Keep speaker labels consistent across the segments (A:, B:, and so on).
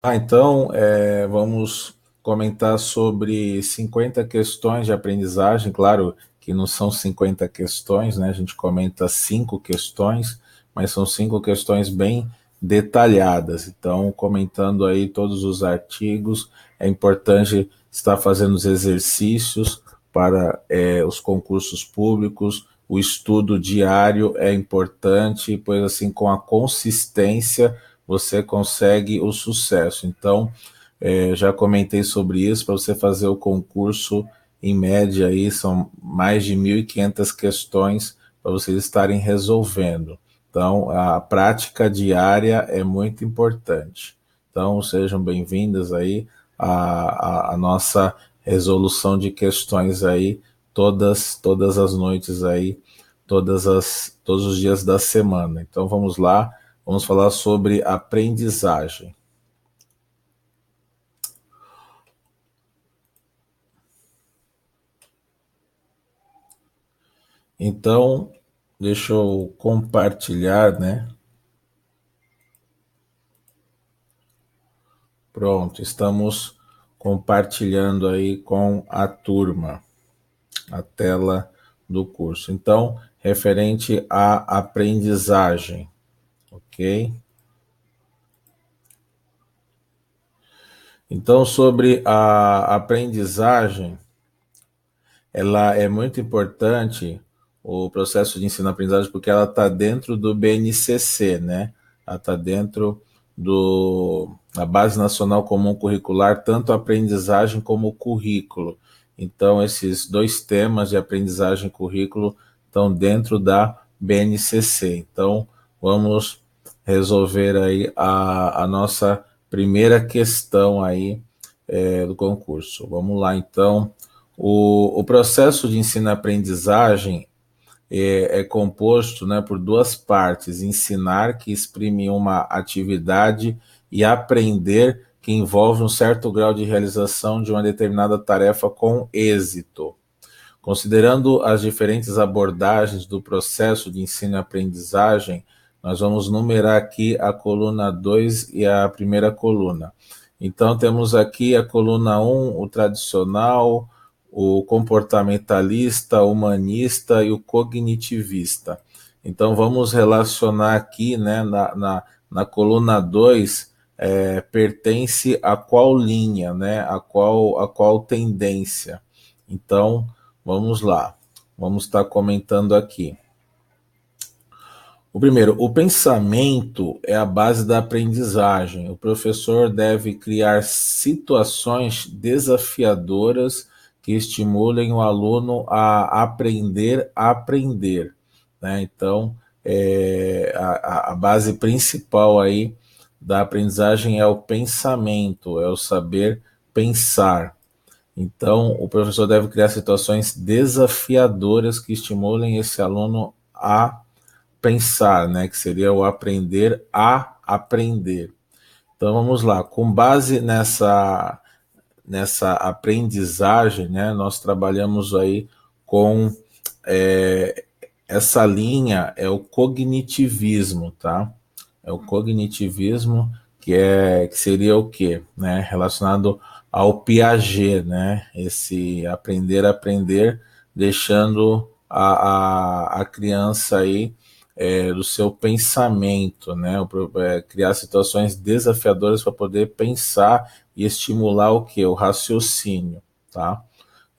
A: Então, vamos comentar sobre 50 questões de aprendizagem. Claro que não são 50 questões, né? A gente comenta 5 questões, mas são 5 questões bem detalhadas. Então, comentando aí todos os artigos, é importante estar fazendo os exercícios para os concursos públicos. O estudo diário é importante, pois assim, com a consistência você consegue o sucesso. Então, já comentei sobre isso, para você fazer o concurso, em média, aí, são mais de 1.500 questões para vocês estarem resolvendo. Então, a prática diária é muito importante. Então, sejam bem-vindas aí à nossa resolução de questões aí, todas as noites aí, todos os dias da semana. Então, vamos lá. Vamos falar sobre aprendizagem. Então, deixa eu compartilhar, né? Pronto, estamos compartilhando aí com a turma a tela do curso. Então, referente à aprendizagem, ok? Então, sobre a aprendizagem, ela é muito importante, o processo de ensino-aprendizagem, porque ela está dentro do BNCC, né? Ela está dentro da Base Nacional Comum Curricular, tanto a aprendizagem como o currículo. Então, esses dois temas de aprendizagem e currículo estão dentro da BNCC. Então, vamos resolver aí a nossa primeira questão aí do concurso. Vamos lá, então. O processo de ensino-aprendizagem é composto, né, por duas partes: ensinar, que exprime uma atividade, e aprender, que envolve um certo grau de realização de uma determinada tarefa com êxito. Considerando as diferentes abordagens do processo de ensino e aprendizagem, nós vamos numerar aqui a coluna 2 e a primeira coluna. Então, temos aqui a coluna 1, o tradicional, o comportamentalista, o humanista e o cognitivista. Então, vamos relacionar aqui, né, na coluna 2, pertence a qual linha, né, a qual tendência. Então, vamos lá, vamos estar comentando aqui. O primeiro, o pensamento é a base da aprendizagem. O professor deve criar situações desafiadoras que estimulem o aluno a aprender a aprender, né? Então, a base principal aí da aprendizagem é o pensamento, é o saber pensar. Então, o professor deve criar situações desafiadoras que estimulem esse aluno a pensar, né? Que seria o aprender a aprender. Então, vamos lá. Com base nessa aprendizagem, né? Nós trabalhamos aí com é, essa linha, é o cognitivismo, tá? É o cognitivismo, que seria o quê? Né? Relacionado ao Piaget, né? Esse aprender a aprender, deixando a criança aí do seu pensamento, né? Criar situações desafiadoras para poder pensar e estimular o que? O raciocínio, tá?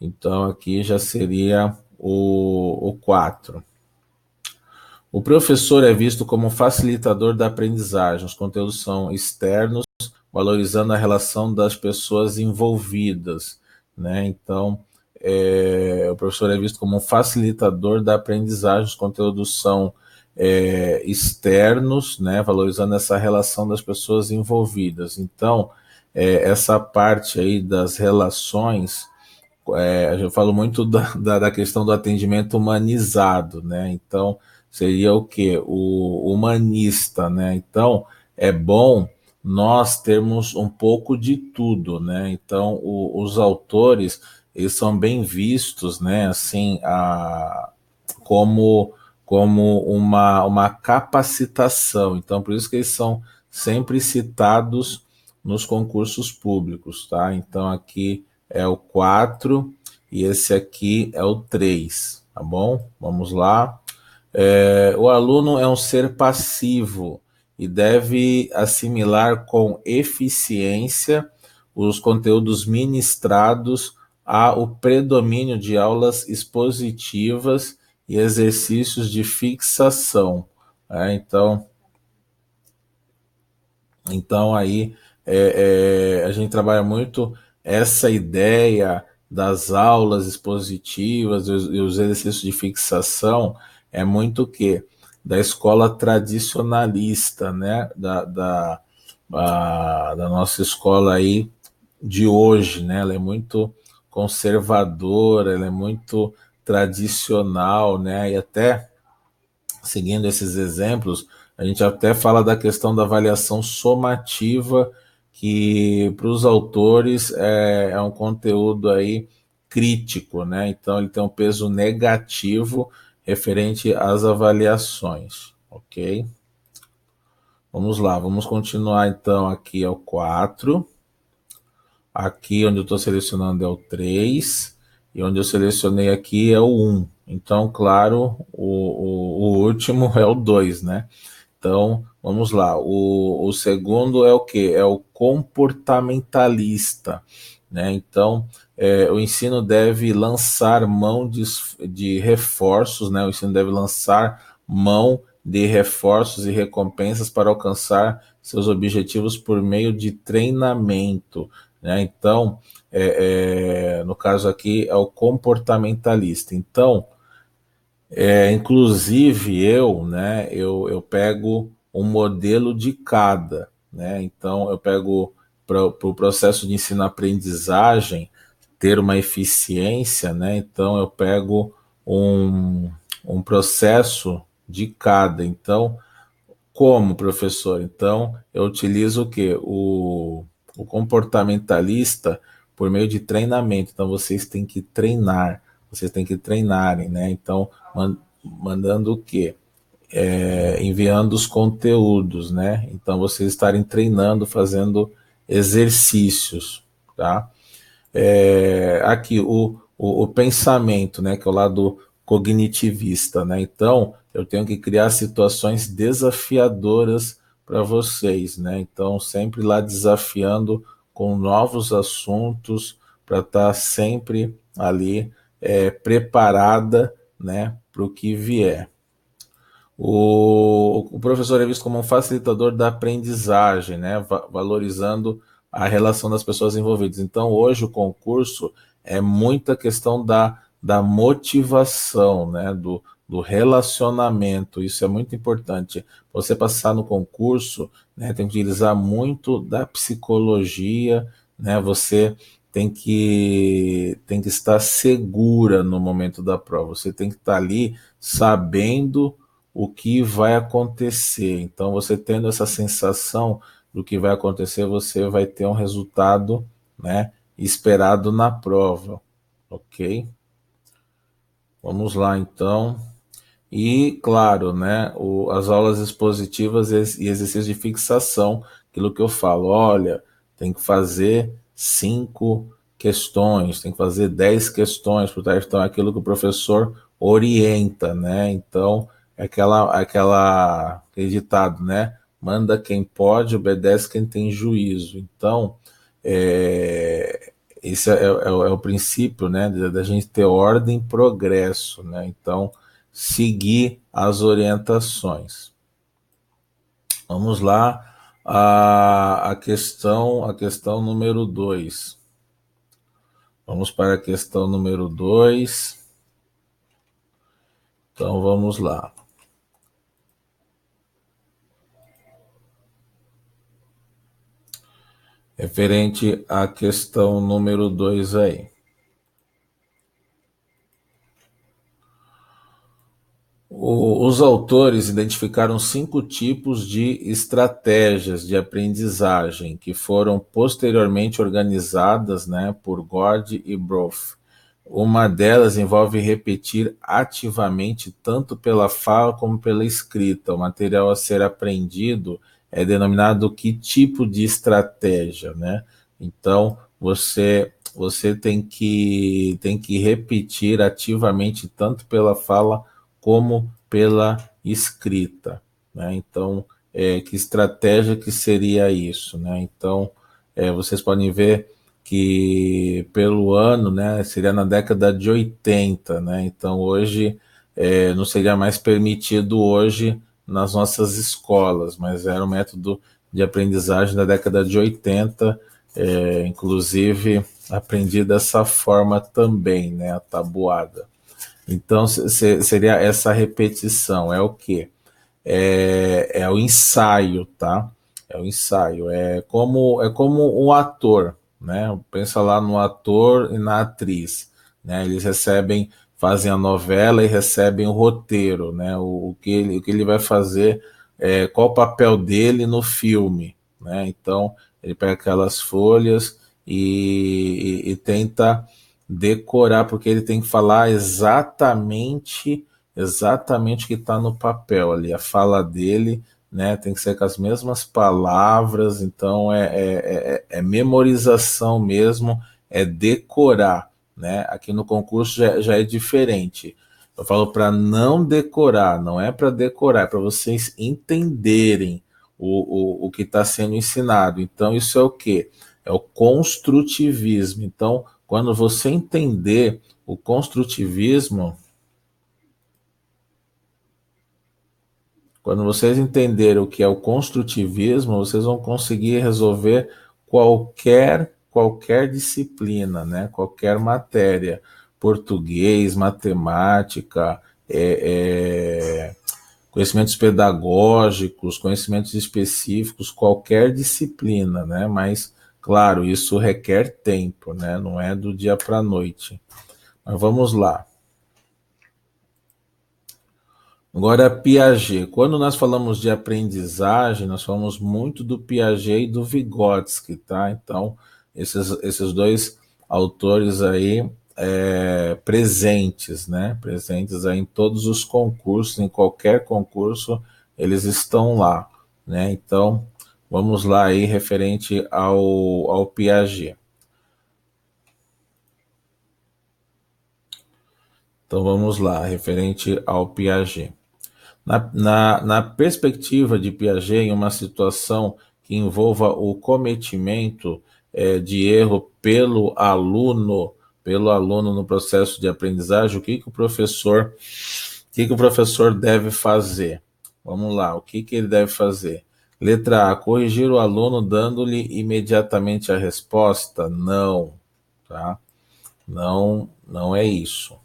A: Então aqui já seria o 4. O professor é visto como facilitador da aprendizagem. Os conteúdos são externos, valorizando a relação das pessoas envolvidas, né? Então, o professor é visto como um facilitador da aprendizagem. Os conteúdos são externos, né? Valorizando essa relação das pessoas envolvidas. Então, essa parte aí das relações, eu falo muito da questão do atendimento humanizado, né? Então, seria o quê? O humanista, né? Então, é bom nós termos um pouco de tudo, né? Então, os autores, eles são bem vistos, né? Assim, como, como uma capacitação. Então, por isso que eles são sempre citados nos concursos públicos, tá? Então aqui é o 4 e esse aqui é o 3, tá bom? Vamos lá. O aluno é um ser passivo e deve assimilar com eficiência os conteúdos ministrados ao predomínio de aulas expositivas e exercícios de fixação. Então aí a gente trabalha muito essa ideia das aulas expositivas e os exercícios de fixação é muito o quê? Da escola tradicionalista, né? Da nossa escola aí de hoje, né? Ela é muito conservadora, ela é muito tradicional, né? E até seguindo esses exemplos, a gente até fala da questão da avaliação somativa, que para os autores é um conteúdo aí crítico, né? Então ele tem um peso negativo referente às avaliações, ok? Vamos lá, vamos continuar então aqui ao 4. Aqui onde eu estou selecionando é o 3 e onde eu selecionei aqui é o 1. Então, claro, o último é o 2, né? Então, vamos lá. O segundo é o que? É o comportamentalista, né? Então, o ensino deve lançar mão de reforços, né? O ensino deve lançar mão de reforços e recompensas para alcançar seus objetivos por meio de treinamento, né? Então, no caso aqui, é o comportamentalista. Então, inclusive eu pego um modelo de cada, né? Então eu pego para o processo de ensino-aprendizagem ter uma eficiência, né? Então eu pego um, um processo de cada. Então, como professor? Então eu utilizo o que? O comportamentalista por meio de treinamento. Então vocês têm que treinar, vocês têm que treinarem, né? Então mandando o quê? Enviando os conteúdos, né? Então vocês estarem treinando, fazendo exercícios, tá? Aqui o pensamento, né? Que é o lado cognitivista, né? Então eu tenho que criar situações desafiadoras para vocês, né? Então sempre lá desafiando com novos assuntos para estar sempre ali preparada, né? Para o que vier. O professor é visto como um facilitador da aprendizagem, né, valorizando a relação das pessoas envolvidas. Então, hoje o concurso é muita questão da motivação, né, do relacionamento. Isso é muito importante. Você passar no concurso, né, tem que utilizar muito da psicologia, né, você tem que estar segura no momento da prova. Você tem que estar ali sabendo o que vai acontecer. Então, você tendo essa sensação do que vai acontecer, você vai ter um resultado, né, esperado na prova, ok? Vamos lá, então. E, claro, né, as aulas expositivas e exercícios de fixação, aquilo que eu falo, olha, tem que fazer 5 questões, tem que fazer 10 questões, portanto, então é aquilo que o professor orienta, né? Então, aquele ditado, né? Manda quem pode, obedece quem tem juízo. Então, esse é o princípio, né, da gente ter ordem e progresso, né? Então, seguir as orientações. Vamos lá, a questão número 2. Vamos para a questão número 2. Então, vamos lá. Referente à questão número 2 aí. Os autores identificaram 5 tipos de estratégias de aprendizagem que foram posteriormente organizadas, né, por Gord e Brough. Uma delas envolve repetir ativamente, tanto pela fala como pela escrita. O material a ser aprendido é denominado que tipo de estratégia, né? Então, você tem que repetir ativamente, tanto pela fala como pela escrita, né? Então, que estratégia que seria isso, né? Então, vocês podem ver que pelo ano, né, seria na década de 80, né? Então, hoje não seria mais permitido hoje nas nossas escolas, mas era um método de aprendizagem da década de 80, inclusive aprendi dessa forma também, né, a tabuada. Então seria essa repetição, é o que? É o ensaio, tá? É o ensaio, é como um ator, né? Pensa lá no ator e na atriz, né? Eles recebem, fazem a novela e recebem o roteiro, né? O que ele vai fazer, qual o papel dele no filme, né? Então ele pega aquelas folhas e tenta decorar, porque ele tem que falar exatamente o que está no papel ali, a fala dele, né, tem que ser com as mesmas palavras, então é memorização mesmo, é decorar, né, aqui no concurso já é diferente, eu falo para não decorar, não é para decorar, é para vocês entenderem o que está sendo ensinado, então isso é o que? É o construtivismo, então quando você entender o construtivismo, quando vocês entenderem o que é o construtivismo, vocês vão conseguir resolver qualquer disciplina, né? Qualquer matéria, português, matemática, conhecimentos pedagógicos, conhecimentos específicos, qualquer disciplina, né? Mas, claro, isso requer tempo, né? Não é do dia para a noite. Mas vamos lá. Agora, Piaget. Quando nós falamos de aprendizagem, nós falamos muito do Piaget e do Vygotsky, tá? Então, esses dois autores aí presentes, né? Presentes aí em todos os concursos, em qualquer concurso, eles estão lá, né? Então, vamos lá aí referente ao Piaget. Então, vamos lá, referente ao Piaget. Na perspectiva de Piaget, em uma situação que envolva o cometimento de erro pelo aluno no processo de aprendizagem, o que o professor deve fazer? Vamos lá, o que ele deve fazer? Letra A, corrigir o aluno dando-lhe imediatamente a resposta? Não, tá? Não, não é isso.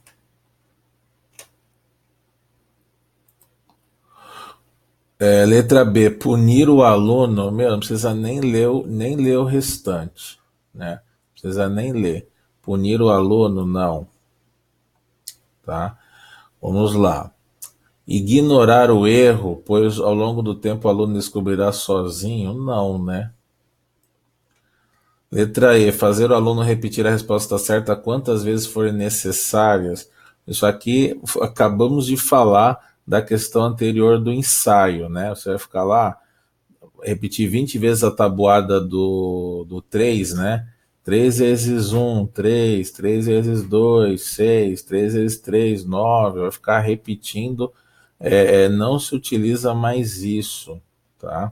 A: Letra B, punir o aluno, meu, não precisa nem ler o restante, né? Não precisa nem ler. Punir o aluno, não, tá? Vamos lá. Ignorar o erro, pois ao longo do tempo o aluno descobrirá sozinho, não, né? Letra E, fazer o aluno repetir a resposta certa quantas vezes forem necessárias. Isso aqui, acabamos de falar da questão anterior do ensaio, né? Você vai ficar lá, repetir 20 vezes a tabuada do 3, né? 3 vezes um 3 3 vezes 2 6 3 vezes 3 9 vai ficar repetindo, não se utiliza mais isso, tá?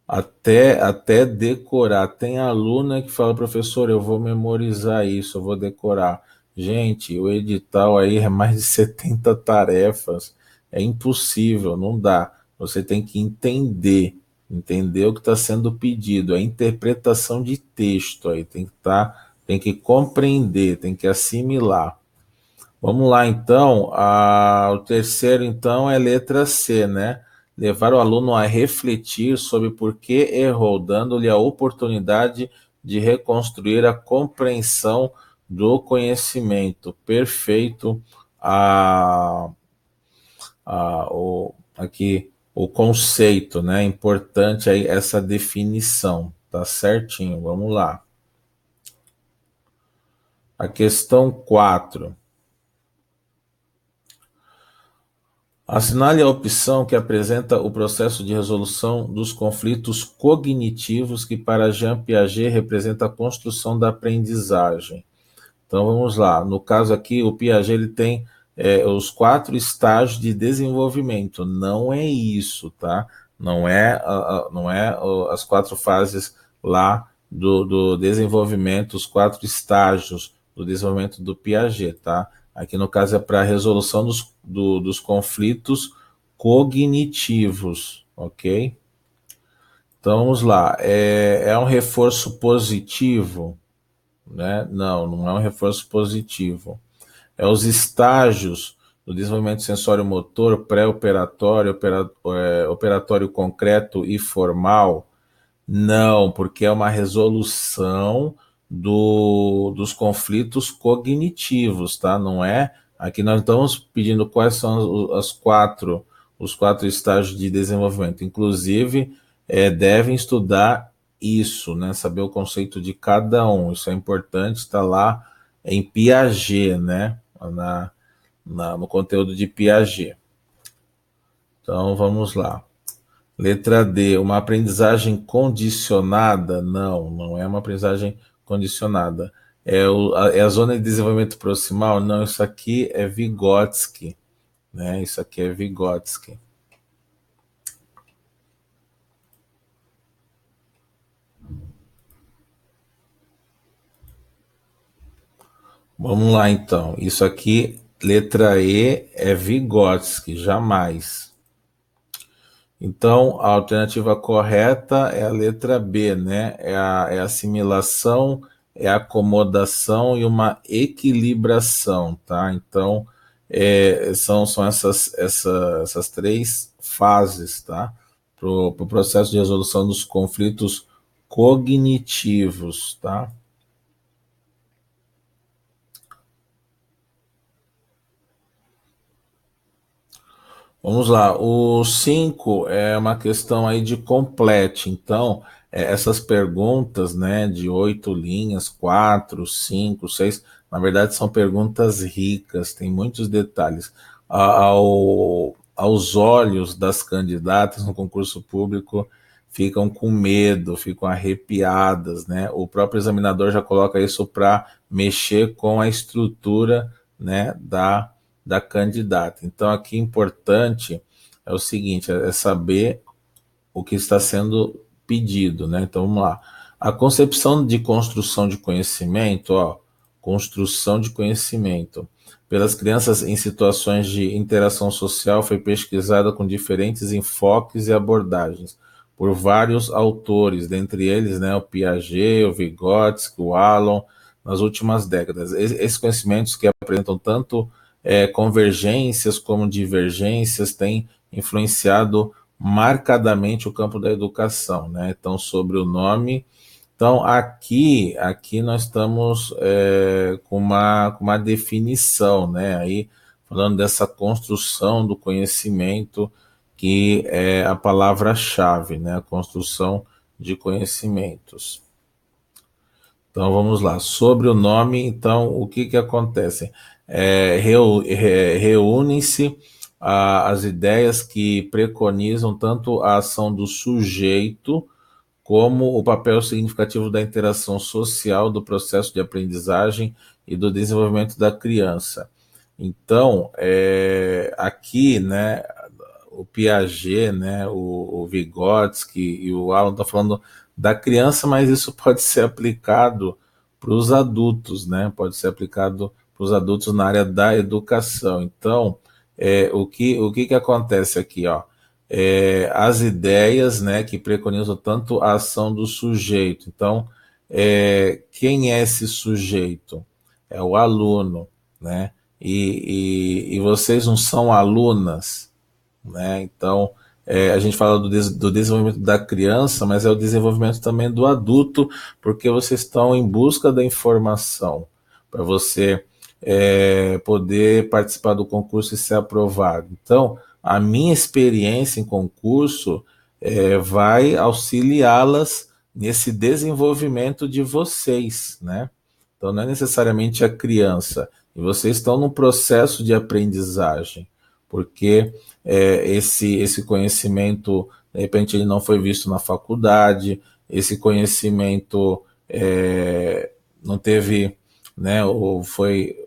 A: Até decorar. Tem aluna que fala, professor, eu vou memorizar isso, eu vou decorar. Gente, o edital aí é mais de 70 tarefas. É impossível, não dá. Você tem que entender o que está sendo pedido. É interpretação de texto aí, tem que compreender, tem que assimilar. Vamos lá, então. O terceiro, então, é letra C, né? Levar o aluno a refletir sobre por que errou, dando-lhe a oportunidade de reconstruir a compreensão do conhecimento. Perfeito. A, aqui o conceito, né? Importante aí essa definição. Tá certinho. Vamos lá. A questão 4. Assinale a opção que apresenta o processo de resolução dos conflitos cognitivos que para Jean Piaget representa a construção da aprendizagem. Então vamos lá. No caso aqui, o Piaget ele tem os 4 estágios de desenvolvimento. Não é isso, tá? Não é as 4 fases lá do desenvolvimento, os 4 estágios do desenvolvimento do Piaget, tá? Aqui no caso é para a resolução dos conflitos cognitivos, ok? Então vamos lá. É um reforço positivo, né? Não é um reforço positivo. É os estágios do desenvolvimento sensório-motor, pré-operatório, operatório concreto e formal. Não, porque é uma resolução dos conflitos cognitivos, tá? Não é. Aqui nós estamos pedindo quais são os 4 estágios de desenvolvimento. Inclusive, devem estudar isso, né? Saber o conceito de cada um. Isso é importante, está lá em Piaget, né? No conteúdo de Piaget. Então vamos lá. Letra D, uma aprendizagem condicionada? Não é uma aprendizagem condicionada. É a zona de desenvolvimento proximal? Não, isso aqui é Vygotsky, né? Isso aqui é Vygotsky. Vamos lá então. Isso aqui, letra E, é Vygotsky, jamais. Então, a alternativa correta é a letra B, né? É a assimilação, é a acomodação e uma equilibração, tá? Então, são essas 3 fases, tá? Para o processo de resolução dos conflitos cognitivos, tá? Vamos lá, o 5 é uma questão aí de complete. Então, essas perguntas, né, de 8 linhas, 4, 5, 6, na verdade são perguntas ricas, tem muitos detalhes. Aos olhos das candidatas no concurso público, ficam com medo, ficam arrepiadas, né? O próprio examinador já coloca isso para mexer com a estrutura, né, da candidata. Então, aqui importante é o seguinte: é saber o que está sendo pedido, né? Então, vamos lá. A concepção de construção de conhecimento, ó, construção de conhecimento pelas crianças em situações de interação social foi pesquisada com diferentes enfoques e abordagens por vários autores, dentre eles, né, o Piaget, o Vygotsky, o Alan, nas últimas décadas. Esses conhecimentos que apresentam tanto convergências como divergências têm influenciado marcadamente o campo da educação, né? Então, sobre o nome. Então, aqui nós estamos com uma definição, né? Aí, falando dessa construção do conhecimento, que é a palavra-chave, né? A construção de conhecimentos. Então vamos lá. Sobre o nome, então, o que acontece? Reúnem-se as ideias que preconizam tanto a ação do sujeito como o papel significativo da interação social do processo de aprendizagem e do desenvolvimento da criança. Então, aqui, né, o Piaget, né, o Vygotsky e o Alan estão falando da criança, mas isso pode ser aplicado para os adultos, né? Pode ser aplicado para os adultos na área da educação. Então, o que acontece aqui, ó? As ideias, né, que preconizam tanto a ação do sujeito. Então, quem é esse sujeito? É o aluno, né? E vocês não são alunas, né? Então, a gente fala do desenvolvimento da criança, mas é o desenvolvimento também do adulto, porque vocês estão em busca da informação para você poder participar do concurso e ser aprovado. Então, a minha experiência em concurso vai auxiliá-las nesse desenvolvimento de vocês, né? Então, não é necessariamente a criança. E vocês estão num processo de aprendizagem. porque esse conhecimento, de repente, ele não foi visto na faculdade, esse conhecimento não teve, né, ou foi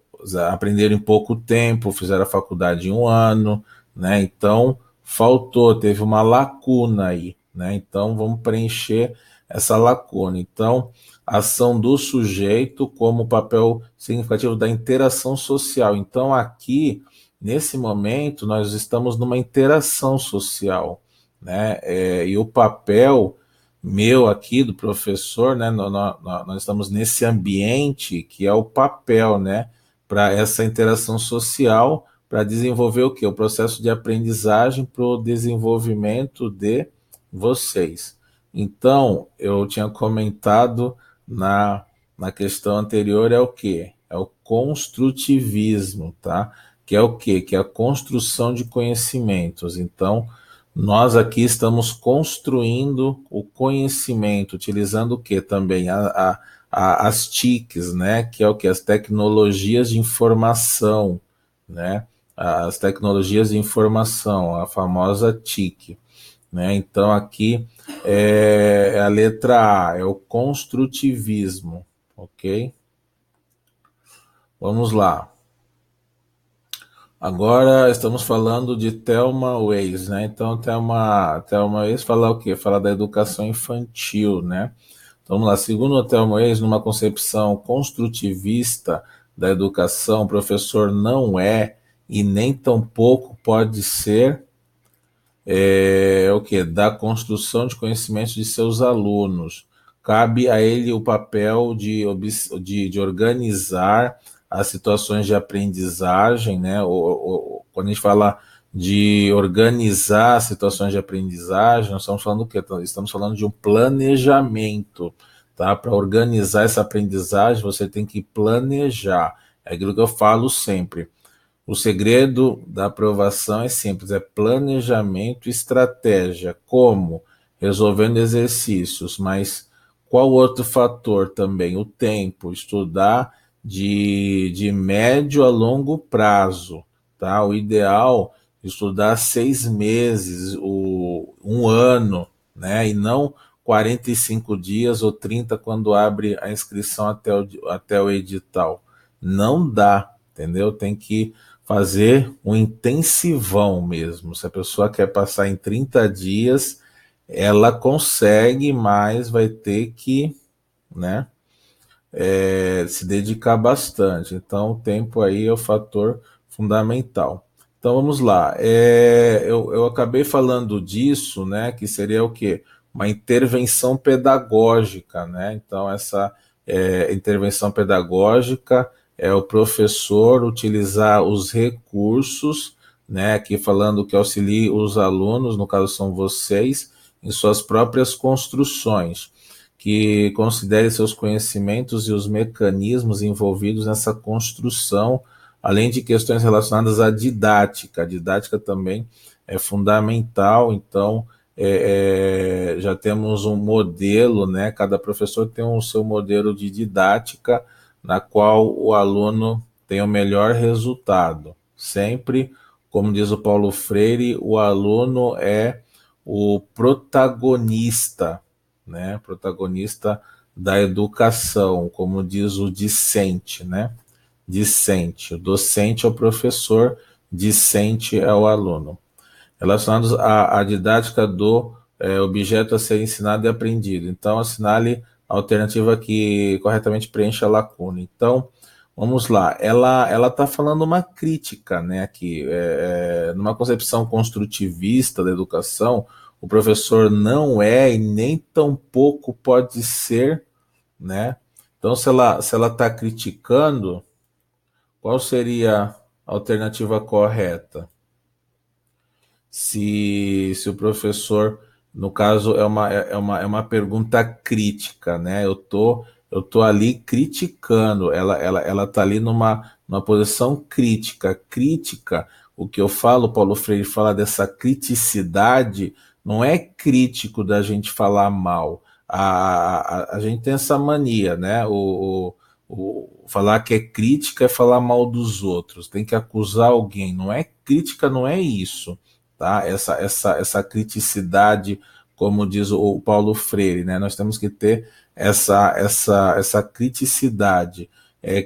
A: aprenderam em pouco tempo, fizeram a faculdade em um ano, né? Então faltou, teve uma lacuna aí, né? Então vamos preencher essa lacuna. Então, a ação do sujeito como papel significativo da interação social. Então, aqui, nesse momento, nós estamos numa interação social, né? E o papel meu aqui, do professor, né? Nós estamos nesse ambiente que é o papel, né? Para essa interação social, para desenvolver o quê? O processo de aprendizagem para o desenvolvimento de vocês. Então, eu tinha comentado na, na questão anterior, é o quê? É o construtivismo, tá? Que é o quê? Que é a construção de conhecimentos. Então, nós aqui estamos construindo o conhecimento, utilizando o quê também? As TICs, né? Que é o que? As tecnologias de informação, né? As tecnologias de informação, a famosa TIC, né? Então aqui é a letra A, é o construtivismo, ok? Vamos lá. Agora estamos falando de Thelma Weiss, né? Então Thelma Weiss fala o quê? Fala da educação infantil, né? Então, vamos lá. Segundo a Thelma Weiss, numa concepção construtivista da educação, o professor não é e nem tampouco pode ser o que? Da construção de conhecimentos de seus alunos. Cabe a ele o papel de organizar as situações de aprendizagem, né? Quando a gente fala de organizar situações de aprendizagem, nós estamos falando do quê? Estamos falando de um planejamento, tá? Para organizar essa aprendizagem, você tem que planejar. É aquilo que eu falo sempre. O segredo da aprovação é simples, é planejamento e estratégia. Como? Resolvendo exercícios, mas qual outro fator também? O tempo, estudar de médio a longo prazo, tá? O ideal é estudar 6 meses, um ano, né? E não 45 dias ou 30 quando abre a inscrição até o edital. Não dá, entendeu? Tem que fazer um intensivão mesmo. Se a pessoa quer passar em 30 dias, ela consegue, mas vai ter que, né, se dedicar bastante. Então, o tempo aí é o fator fundamental. Então, vamos lá. Eu acabei falando disso, né, que seria o quê? Uma intervenção pedagógica, né? Então, essa intervenção pedagógica é o professor utilizar os recursos, né, aqui falando que auxilie os alunos, no caso são vocês, em suas próprias construções, que considere seus conhecimentos e os mecanismos envolvidos nessa construção, além de questões relacionadas à didática. A didática também é fundamental, então já temos um modelo, né? Cada professor tem o seu modelo de didática, na qual o aluno tem o melhor resultado. Sempre, como diz o Paulo Freire, o aluno é o protagonista, né? Protagonista da educação, como diz o discente, né? Discente. O docente é o professor, discente é o aluno. Relacionados à didática do objeto a ser ensinado e aprendido. Então, assinale a alternativa que corretamente preenche a lacuna. Então, vamos lá. Ela está falando uma crítica, né, aqui, numa concepção construtivista da educação, o professor não é e nem tampouco pode ser, né? Então, se ela está criticando, qual seria a alternativa correta? Se o professor, no caso, é uma pergunta crítica, né? Eu tô ali criticando, ela tá ali numa posição crítica. Crítica, o que eu falo, Paulo Freire fala dessa criticidade, não é crítico da gente falar mal. A gente tem essa mania, né? Falar que é crítica é falar mal dos outros, tem que acusar alguém, não é crítica não é isso, tá? Essa criticidade, como diz o Paulo Freire, né? Nós temos que ter essa criticidade.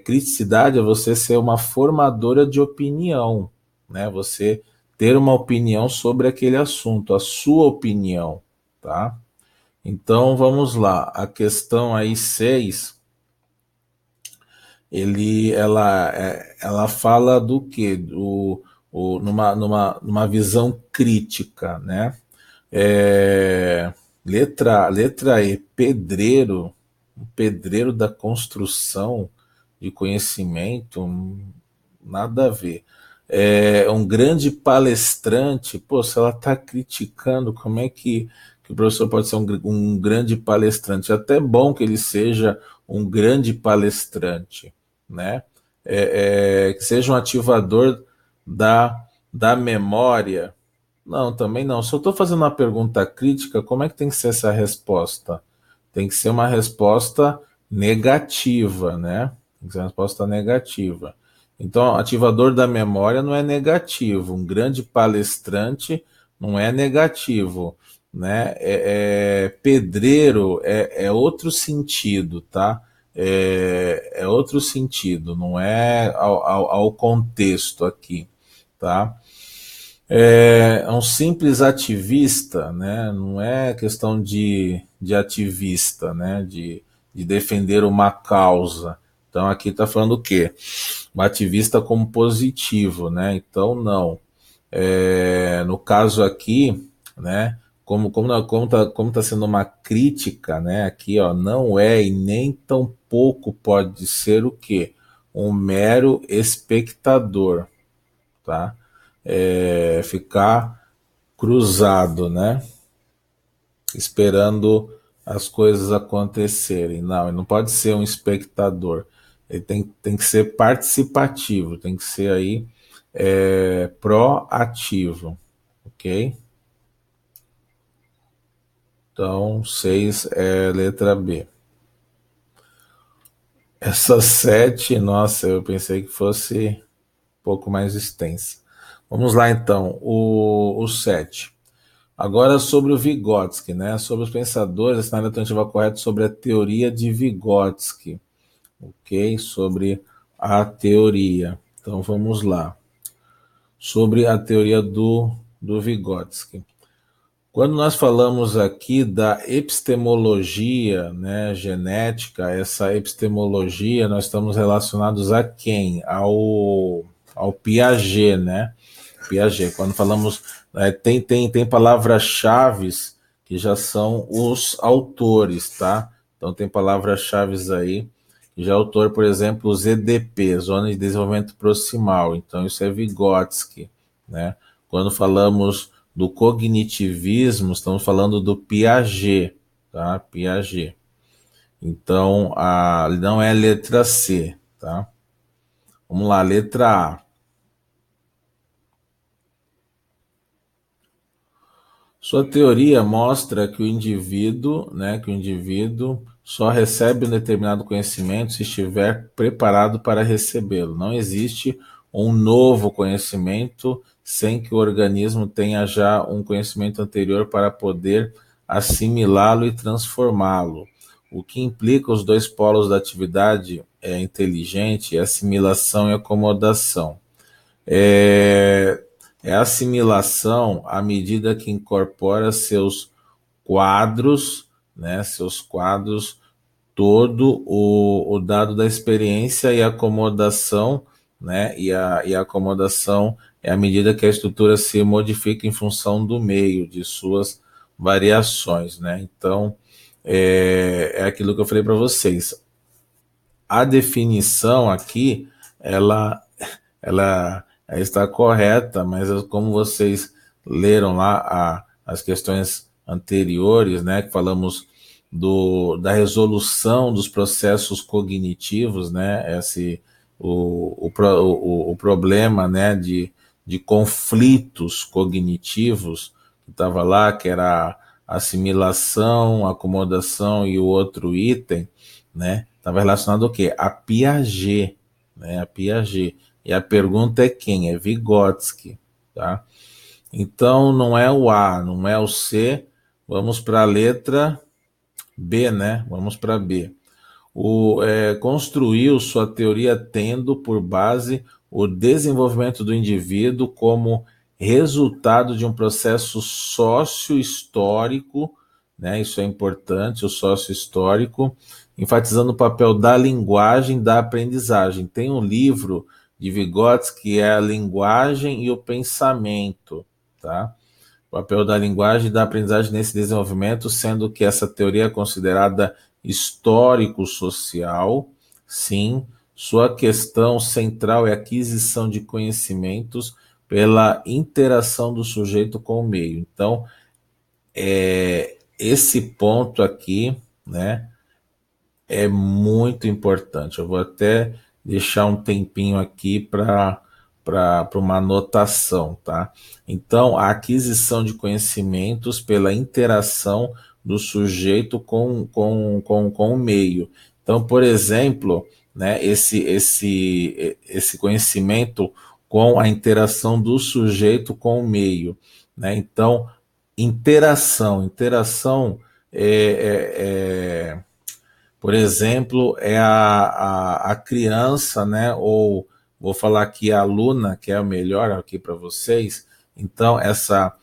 A: Criticidade é você ser uma formadora de opinião, né? Você ter uma opinião sobre aquele assunto, a sua opinião, tá? Então vamos lá, a questão aí 6, ela fala do quê? Numa visão crítica, né? Letra E, pedreiro, um pedreiro da construção de conhecimento, nada a ver. Um grande palestrante, pô, se ela está criticando, como é que o professor pode ser um grande palestrante? É até bom que ele seja um grande palestrante, né? Que seja um ativador da memória. Não, também não. Se eu estou fazendo uma pergunta crítica, como é que tem que ser essa resposta? Tem que ser uma resposta negativa, né? Tem que ser uma resposta negativa. Então, ativador da memória não é negativo. Um grande palestrante não é negativo, né? Pedreiro é outro sentido, tá? É outro sentido, não é ao contexto aqui, tá? Um simples ativista, né? Não é questão de ativista, né? De defender uma causa. Então aqui está falando o quê? Um ativista como positivo, né? Então não. No caso aqui, né? Como tá sendo uma crítica, né? Aqui, ó, não é e nem tampouco pode ser o quê? Um mero espectador, tá? Ficar cruzado, né? Esperando as coisas acontecerem. Não, ele não pode ser um espectador. Ele tem que ser participativo, tem que ser aí proativo, ok? Então, 6 é letra B. Essa 7, nossa, eu pensei que fosse um pouco mais extensa. Vamos lá então, o 7. Agora sobre o Vygotsky, né? Sobre os pensadores, a cenário alternativa correta sobre a teoria de Vygotsky, ok? Sobre a teoria. Então vamos lá. Sobre a teoria do Vygotsky. Quando nós falamos aqui da epistemologia, né, genética, essa epistemologia, nós estamos relacionados a quem? Ao Piaget, né? Piaget. Quando falamos, tem palavras-chave que já são os autores, tá? Então tem palavras-chave aí, que já é autor, por exemplo, os EDP, Zona de Desenvolvimento Proximal. Então isso é Vygotsky, né? Quando falamos do cognitivismo, estamos falando do Piaget, tá? Piaget. Então, não é a letra C, tá? Vamos lá, letra A. Sua teoria mostra que o indivíduo, né, só recebe um determinado conhecimento se estiver preparado para recebê-lo. Não existe um novo conhecimento sem que o organismo tenha já um conhecimento anterior para poder assimilá-lo e transformá-lo. O que implica os dois polos da atividade inteligente, assimilação e acomodação. É a assimilação à medida que incorpora seus quadros, né, seus quadros, todo o dado da experiência e a acomodação, né, e a acomodação é à medida que a estrutura se modifica em função do meio, de suas variações, né? Então, é aquilo que eu falei para vocês. A definição aqui, ela está correta, mas como vocês leram lá as questões anteriores, né, que falamos da resolução dos processos cognitivos, né, o problema, né, de conflitos cognitivos que estava lá, que era a assimilação, a acomodação e o outro item, né, estava relacionado ao quê? A Piaget, né, a Piaget. E a pergunta é quem? É Vygotsky, tá? Então, não é o A, não é o C, vamos para a letra B, né? Vamos para B. Construiu sua teoria tendo por base o desenvolvimento do indivíduo como resultado de um processo sócio-histórico, né? Isso é importante, o sócio-histórico, enfatizando o papel da linguagem da aprendizagem. Tem um livro de Vygotsky que é a linguagem e o pensamento, tá? O papel da linguagem e da aprendizagem nesse desenvolvimento, sendo que essa teoria é considerada histórico-social, sim, sua questão central é a aquisição de conhecimentos pela interação do sujeito com o meio. Então, esse ponto aqui, né, é muito importante. Eu vou até deixar um tempinho aqui para uma anotação, tá? Então, a aquisição de conhecimentos pela interação do sujeito com o meio. Então, por exemplo, né, esse conhecimento com a interação do sujeito com o meio, né? Então, interação é por exemplo, é a criança, né? Ou vou falar aqui a aluna, que é o melhor aqui para vocês. Então, essa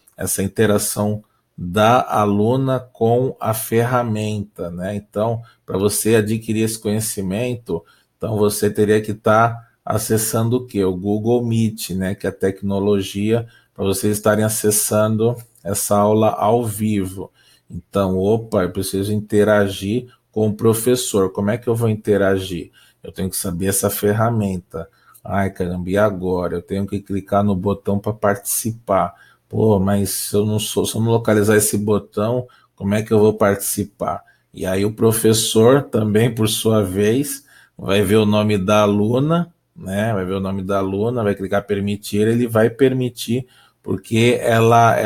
A: interação da aluna com a ferramenta, né? Então, para você adquirir esse conhecimento, então você teria que estar acessando o quê? O Google Meet, né? Que é a tecnologia para vocês estarem acessando essa aula ao vivo. Então, opa, eu preciso interagir com o professor. Como é que eu vou interagir? Eu tenho que saber essa ferramenta. Ai, caramba, e agora? Eu tenho que clicar no botão para participar. Pô, mas se eu não localizar esse botão, como é que eu vou participar? E aí o professor também, por sua vez, vai ver o nome da aluna, né? Vai ver o nome da aluna, vai clicar permitir, ele vai permitir, porque ela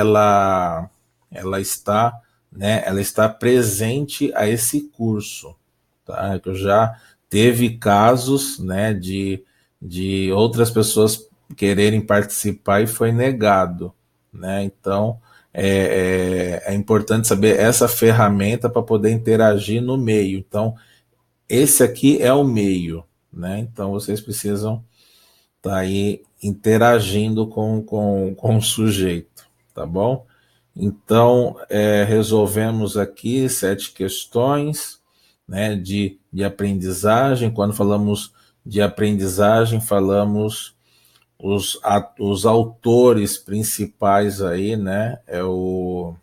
A: está, né, ela está presente a esse curso, tá? Eu já teve casos, né, de outras pessoas quererem participar e foi negado, né? Então é importante saber essa ferramenta para poder interagir no meio. Então esse aqui é o meio, né? Então vocês precisam estar aí interagindo com o sujeito, tá bom? Então, resolvemos aqui 7 questões, né, de aprendizagem. Quando falamos de aprendizagem, falamos os autores principais aí, né, é o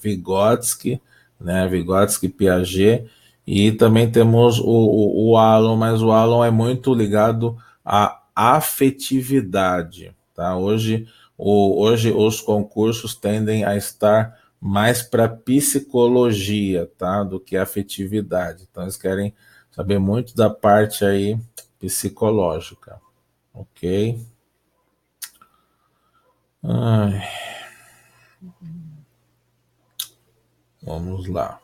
A: Vygotsky, né, Vygotsky, Piaget, e também temos o Alan, mas o Alan é muito ligado à afetividade, tá? Hoje os concursos tendem a estar mais para psicologia, tá, do que afetividade. Então eles querem saber muito da parte aí psicológica, ok? Ai, vamos lá.